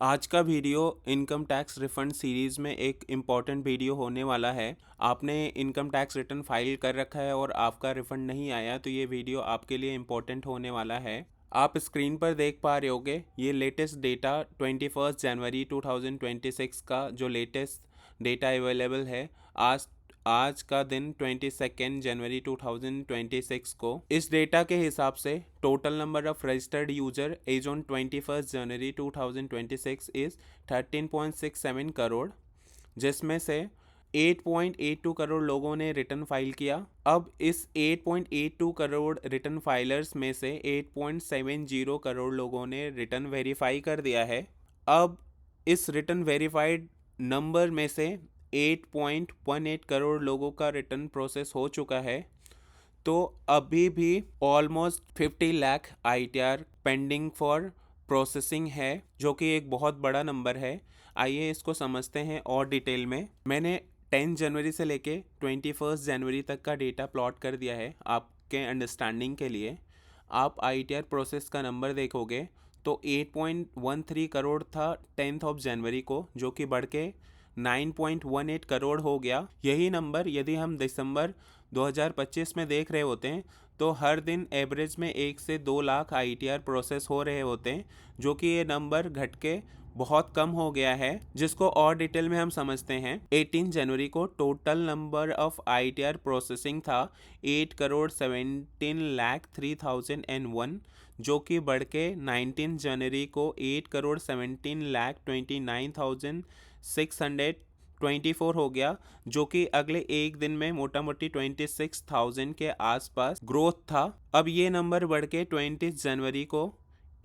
आज का video income tax refund series में एक इम्पॉर्टेंट वीडियो होने वाला है। आपने इनकम टैक्स रिटर्न फाइल कर रखा है और आपका रिफंड नहीं आया तो ये वीडियो आपके लिए इम्पॉर्टेंट होने वाला है। आप स्क्रीन पर देख पा रहे होगे ये लेटेस्ट डेटा 21 जनवरी 2026 का जो लेटेस्ट डेटा अवेलेबल है। आज आज का दिन 22 जनवरी 2026 को इस डेटा के हिसाब से total number of registered user as on 21 January 2026 is 13.67 crore, जिसमें से 8.82 करोड़ लोगों ने रिटर्न फाइल किया। अब इस 8.82 करोड़ रिटर्न फाइलर्स में से 8.70 करोड़ लोगों ने रिटर्न वेरीफाई कर दिया है। अब इस रिटर्न वेरीफाइड नंबर में से 8.18 करोड़ लोगों का रिटर्न प्रोसेस हो चुका है। तो अभी भी almost 50 lakh ITR pending for processing है, जो कि एक बहुत बड़ा नंबर है। आइए इसको समझते हैं और डिटेल में। मैंने 10 जनवरी से लेके 21 जनवरी तक का डेटा प्लॉट कर दिया है आपके अंडरस्टैंडिंग के लिए। आप ITR प्रोसेस का नंबर देखोगे तो 8.13 करोड़ था 10 जनवरी को, जो कि बढ़ के 9.18 करोड़ हो गया। यही नंबर यदि हम दिसंबर 2025 में देख रहे होते हैं तो हर दिन एवरेज में 1 से 2 लाख ITR प्रोसेस हो रहे होते हैं, जो कि ये नंबर घट के बहुत कम हो गया है, जिसको और डिटेल में हम समझते हैं। 18 जनवरी को total number of ITR processing था 8 करोड़ 17 लाख 3001, जो कि बढ़ के 19 जनवरी को 8 करोड़ 17 लाख 29,624 हो गया, जो कि अगले एक दिन में मोटा मोटी 26,000 के आसपास ग्रोथ था। अब ये नंबर बढ़ के 20 जनवरी को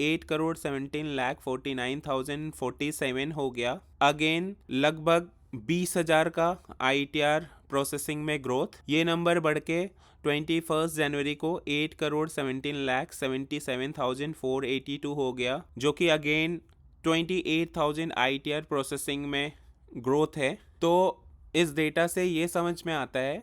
8 करोड़ 17 लाख 49,047 हो गया। अगेन लगभग 20,000 का ITR प्रोसेसिंग में ग्रोथ। ये नंबर बढ़ के 21 जनवरी को 8 करोड़ 17 लाख 77,482 हो गया, जो कि अगेन 28,000 ITR प्रोसेसिंग में ग्रोथ है। तो इस डेटा से ये समझ में आता है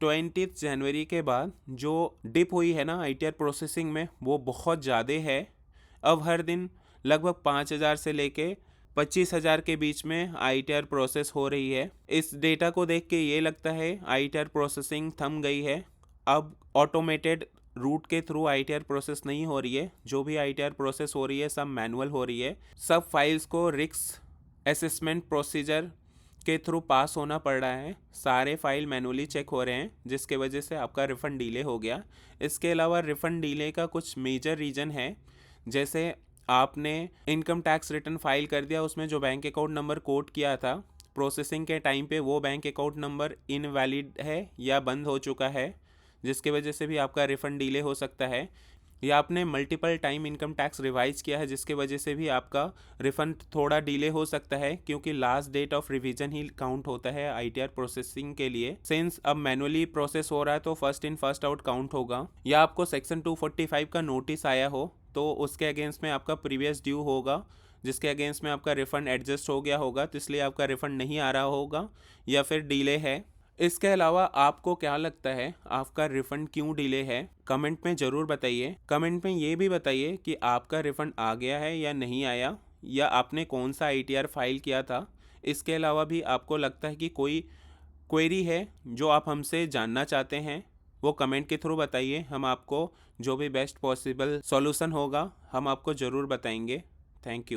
20 जनवरी के बाद जो डिप हुई है ना ITR प्रोसेसिंग में, वो बहुत ज़्यादा है। अब हर दिन लगभग 5,000 से लेके 25,000 के बीच में ITR प्रोसेस हो रही है। इस डेटा को देख के ये लगता है ITR प्रोसेसिंग थम गई है। अब ऑटोमेटेड रूट के थ्रू ITR प्रोसेस नहीं हो रही है। जो भी ITR प्रोसेस हो रही है सब मैनुअल हो रही है। सब फाइल्स को रिस्क असेसमेंट प्रोसीजर के थ्रू पास होना पड़ रहा है। सारे फाइल मैनुअली चेक हो रहे हैं, जिसके वजह से आपका रिफ़ंड डिले हो गया। इसके अलावा रिफ़ंड डिले का कुछ मेजर रीज़न है, जैसे आपने इनकम टैक्स रिटर्न फाइल कर दिया, उसमें जो बैंक अकाउंट नंबर कोड किया था प्रोसेसिंग के टाइम पे वो बैंक अकाउंट नंबर इनवैलिड है या बंद हो चुका है, जिसके वजह से भी आपका रिफ़ंड डिले हो सकता है। या आपने multiple time income tax revise किया है, जिसके वजह से भी आपका रिफ़ंड थोड़ा डिले हो सकता है, क्योंकि लास्ट डेट ऑफ रिवीजन ही काउंट होता है ITR प्रोसेसिंग के लिए। सिंस अब मैनुअली प्रोसेस हो रहा है तो first in first out count होगा। या आपको सेक्शन 245 का नोटिस आया हो तो उसके अगेंस्ट में आपका प्रीवियस ड्यू होगा, जिसके अगेंस्ट में आपका रिफ़ंड एडजस्ट हो गया होगा, तो इसलिए आपका रिफ़ंड नहीं आ रहा होगा या फिर डिले है। इसके अलावा आपको क्या लगता है आपका रिफ़ंड क्यों डिले है, कमेंट में ज़रूर बताइए। कमेंट में ये भी बताइए कि आपका रिफ़ंड आ गया है या नहीं आया, या आपने कौन सा ITR फाइल किया था। इसके अलावा भी आपको लगता है कि कोई क्वेरी है जो आप हमसे जानना चाहते हैं, वो कमेंट के थ्रू बताइए। हम आपको जो भी बेस्ट पॉसिबल सॉल्यूशन होगा हम आपको ज़रूर बताएंगे। Thank you.